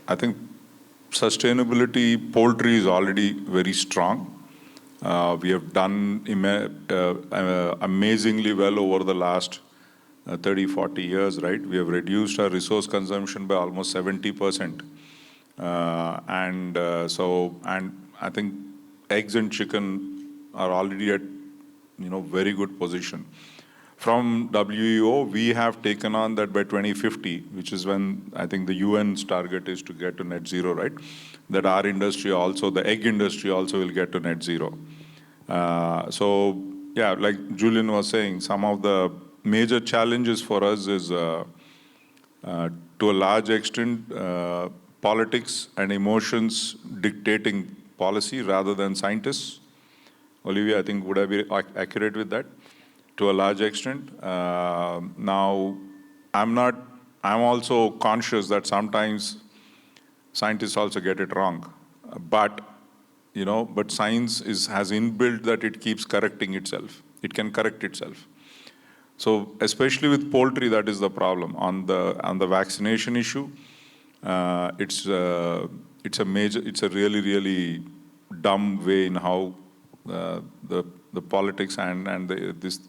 I think sustainability, poultry is already very strong. We have done amazingly well over the last 30, 40 years, right? We have reduced our resource consumption by almost 70%. And I think eggs and chicken are already at, very good position. From WEO, we have taken on that by 2050, which is when I think the UN's target is to get to net zero, right? That our industry also, the egg industry also will get to net zero. So, yeah, like Julian was saying, some of the major challenges for us is, to a large extent, politics and emotions dictating policy rather than scientists. Olivia, I think, would I be accurate with that? To a large extent. Now, I'm also conscious that sometimes scientists also get it wrong. But science has inbuilt that it keeps correcting itself. It can correct itself. So, especially with poultry, that is the problem. On the vaccination issue, it's a really, really dumb way in how the politics and this,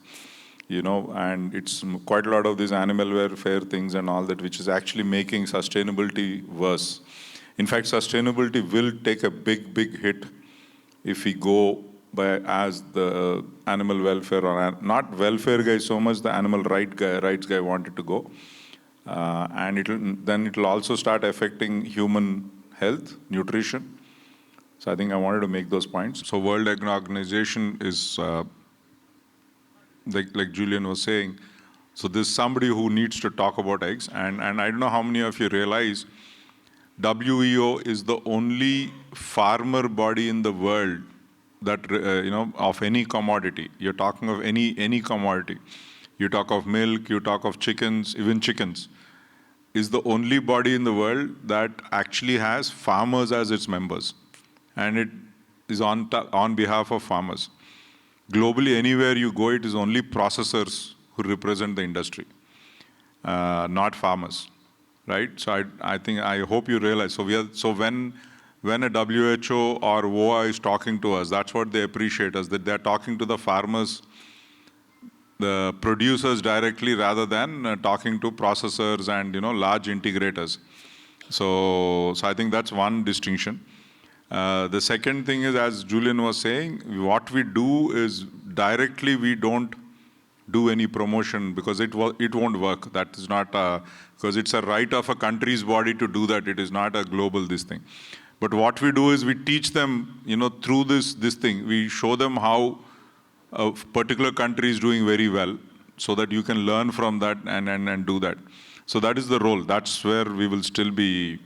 and it's quite a lot of these animal welfare things and all that, which is actually making sustainability worse. In fact, sustainability will take a big hit if we go by as the animal welfare, or not welfare guy so much, the animal rights guy wanted to go. And it'll also start affecting human health, nutrition. So I think I wanted to make those points. So World Egg Organization is, like Julian was saying, so there's somebody who needs to talk about eggs. And I don't know how many of you realize WEO is the only farmer body in the world that, of any commodity. You're talking of any commodity. You talk of milk, you talk of chickens, even chickens, is the only body in the world that actually has farmers as its members. And it is on behalf of farmers. Globally, anywhere you go, it is only processors who represent the industry, not farmers, right? So I hope you realize. So when a WHO or WOA is talking to us, that's what they appreciate us, that they're talking to the farmers, the producers directly, rather than talking to processors and large integrators. So I think that's one distinction. The second thing is, as Julian was saying, what we do is directly we don't do any promotion because it won't work. That is not because it's a right of a country's body to do that. It is not a global this thing. But what we do is we teach them, through this thing, we show them how a particular country is doing very well, so that you can learn from that and do that. So that is the role. That's where we will still be.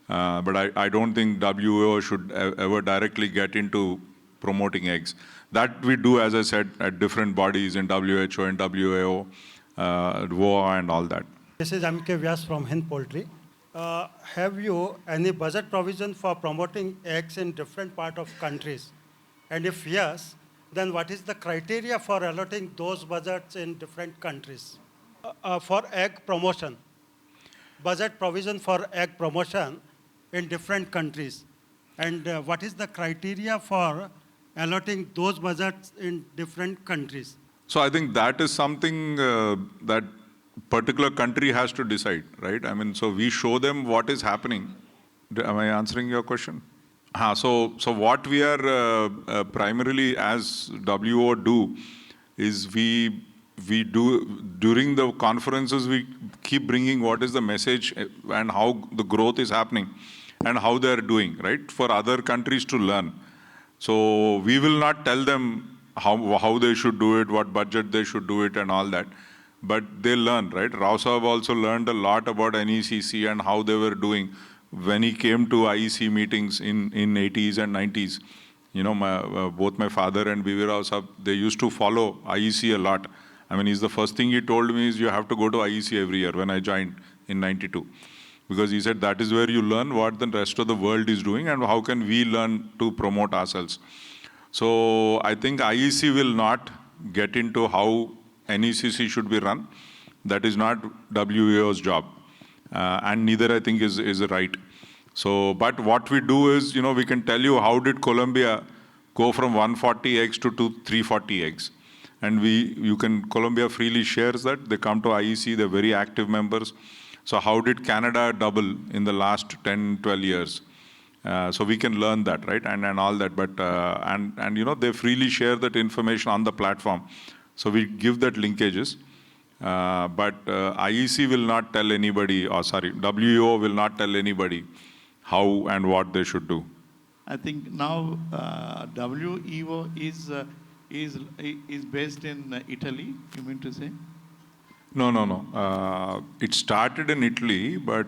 But I don't think WEO should ever directly get into promoting eggs. That we do, as I said, at different bodies in WHO and WEO, WOA and all that. This is M.K. Vyas from Hind Poultry. Have you any budget provision for promoting eggs in different parts of countries? And if yes, then what is the criteria for allotting those budgets in different countries? For egg promotion, budget provision for egg promotion in different countries. And what is the criteria for allotting those budgets in different countries? So I think that is something that particular country has to decide, right? I mean, so we show them what is happening. Am I answering your question? So what we are primarily as WO do is we do, during the conferences, we keep bringing what is the message and how the growth is happening and how they are doing, right? For other countries to learn. So we will not tell them how they should do it, what budget they should do it and all that. But they learn, right? Rao Saab also learned a lot about NECC and how they were doing when he came to IEC meetings in 80s and 90s. Both my father and B.V. Rao Saab, they used to follow IEC a lot. I mean, the first thing he told me is you have to go to IEC every year when I joined in 92. Because he said that is where you learn what the rest of the world is doing and how can we learn to promote ourselves. So I think IEC will not get into how NECC should be run. That is not WEO's job. And neither I think is right. So, but what we do is, we can tell you how did Colombia go from 140 eggs to 340 eggs. And Colombia freely shares that. They come to IEC, they're very active members. So how did Canada double in the last 10, 12 years? So we can learn that, right? And all that, but, they freely share that information on the platform. So we give that linkages. But IEC will not tell anybody, WEO will not tell anybody how and what they should do. I think now WEO is based in Italy, you mean to say? No. It started in Italy, but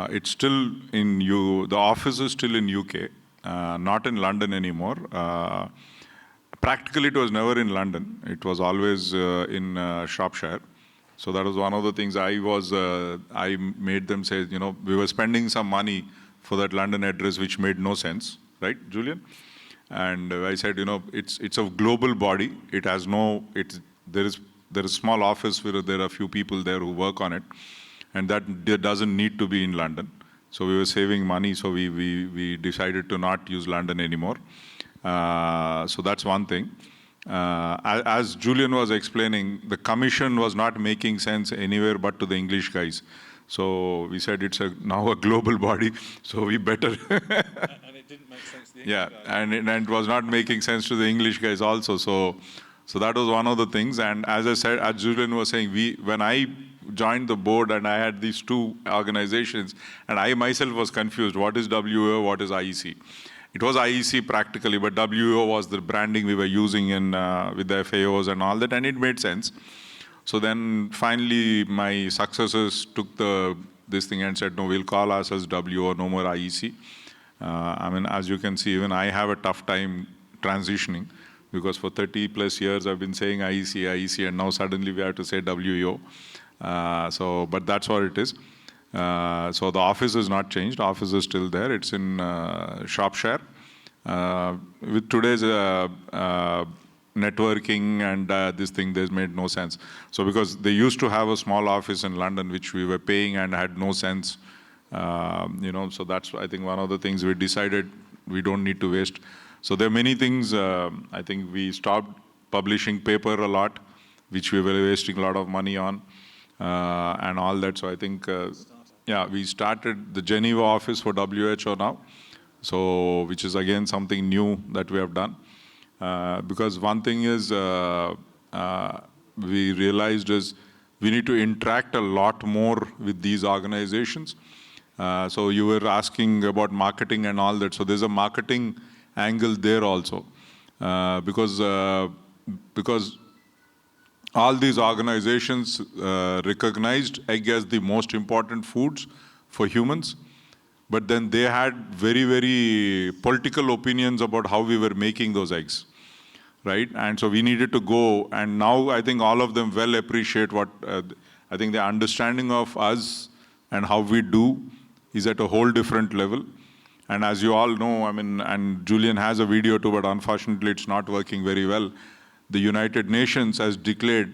it's still the office is still in UK, not in London anymore. Practically, it was never in London. It was always in Shropshire. So that was one of the things I made them say, we were spending some money for that London address, which made no sense, right, Julian? And I said, it's a global body. It has there is a small office where there are a few people there who work on it, and that doesn't need to be in London. So we were saving money, so we decided to not use London anymore. So that's one thing. As Julian was explaining, the commission was not making sense anywhere but to the English guys. So we said it's now a global body, so we better. And it didn't make sense to the English guys. And it was not making sense to the English guys also. So that was one of the things. And as I said, as Julian was saying, when I joined the board and I had these two organizations, and I myself was confused, what is WEO, what is IEC? It was IEC practically, but WEO was the branding we were using with the FAOs and all that, and it made sense. So then finally my successors took this thing and said, no, we'll call ourselves WEO, no more IEC. As you can see, even I have a tough time transitioning, because for 30 plus years I've been saying IEC, and now suddenly we have to say WEO. But that's what it is. So the office is not changed. The office is still there. It's in Shropshire. With today's networking and this thing, this made no sense. So because they used to have a small office in London, which we were paying and had no sense, so that's, I think, one of the things we decided we don't need to waste. So there are many things. I think we stopped publishing paper a lot, which we were wasting a lot of money on, and all that. So I think, we started the Geneva office for WHO now, so which is again something new that we have done. Because one thing is we realized is we need to interact a lot more with these organizations. So you were asking about marketing and all that. So there's a marketing angle there also, because all these organizations recognized egg as the most important foods for humans, but then they had very, very political opinions about how we were making those eggs, right? And so we needed to go, and now I think all of them well appreciate what, I think the understanding of us and how we do is at a whole different level. And as you all know, and Julian has a video too, but unfortunately it's not working very well. The United Nations has declared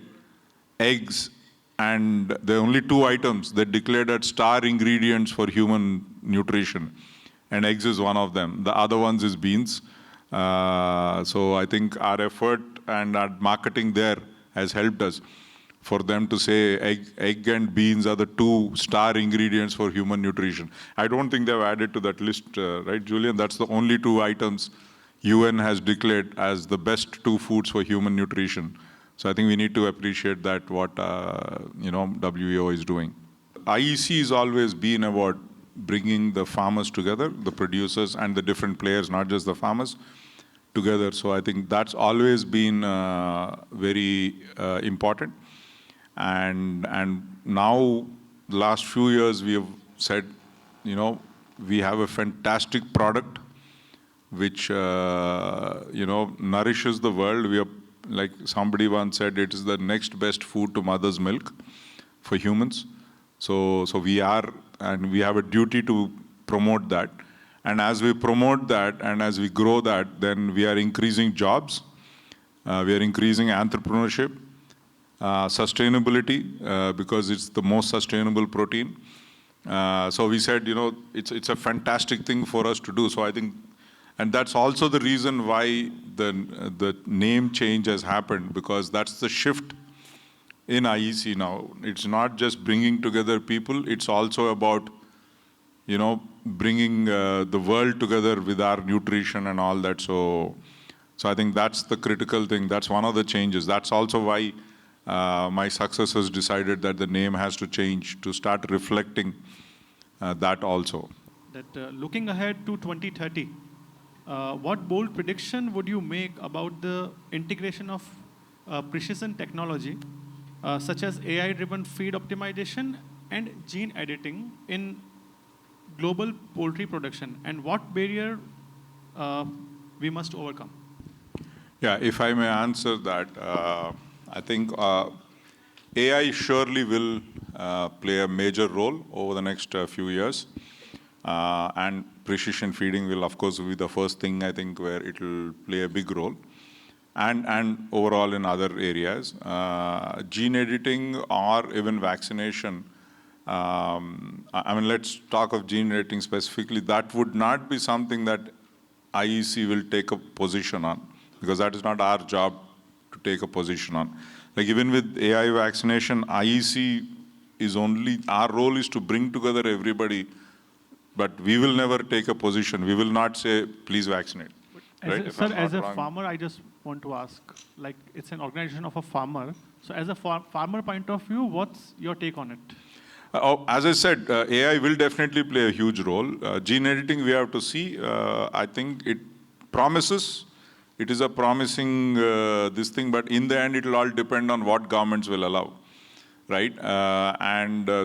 eggs, and there are only two items that declared as star ingredients for human nutrition, and eggs is one of them. The other ones is beans. So I think our effort and our marketing there has helped us for them to say egg and beans are the two star ingredients for human nutrition. I don't think they've added to that list, right, Julian? That's the only two items UN has declared as the best two foods for human nutrition. So I think we need to appreciate that what WEO is doing. IEC has always been about bringing the farmers together, the producers and the different players, not just the farmers, together. So I think that's always been very important. And now, the last few years, we have said, we have a fantastic product which, nourishes the world. We are, like somebody once said, it is the next best food to mother's milk for humans. So we are, and we have a duty to promote that. And as we promote that and as we grow that, then we are increasing jobs, we are increasing entrepreneurship, sustainability, because it's the most sustainable protein. So we said, it's a fantastic thing for us to do. So I think, and that's also the reason why the name change has happened, because that's the shift in IEC now. It's not just bringing together people, it's also about, bringing the world together with our nutrition and all that. So I think that's the critical thing. That's one of the changes. That's also why my successors decided that the name has to change to start reflecting that also. That looking ahead to 2030, what bold prediction would you make about the integration of precision technology, such as AI-driven feed optimization and gene editing in global poultry production, and what barrier we must overcome? Yeah, if I may answer that, I think AI surely will play a major role over the next few years. And precision feeding will, of course, be the first thing, I think, where it will play a big role. And overall in other areas. Gene editing or even vaccination, let's talk of gene editing specifically. That would not be something that IEC will take a position on, because that is not our job to take a position on. Like even with AI vaccination, IEC is only, our role is to bring together everybody, but we will never take a position. We will not say, please vaccinate. Right? Sir, as a farmer, I just want to ask, like it's an organization of a farmer. So as a farmer point of view, what's your take on it? As I said, AI will definitely play a huge role. Gene editing, we have to see. I think it promises. It is a promising this thing, but in the end, it will all depend on what governments will allow, right?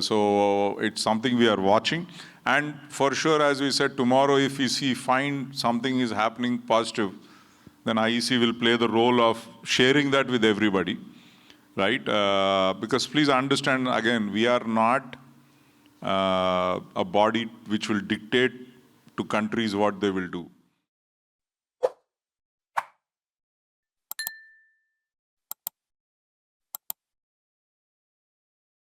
So it's something we are watching. And for sure, as we said, tomorrow, if we find something is happening positive, then IEC will play the role of sharing that with everybody, right? Because please understand, again, we are not a body which will dictate to countries what they will do.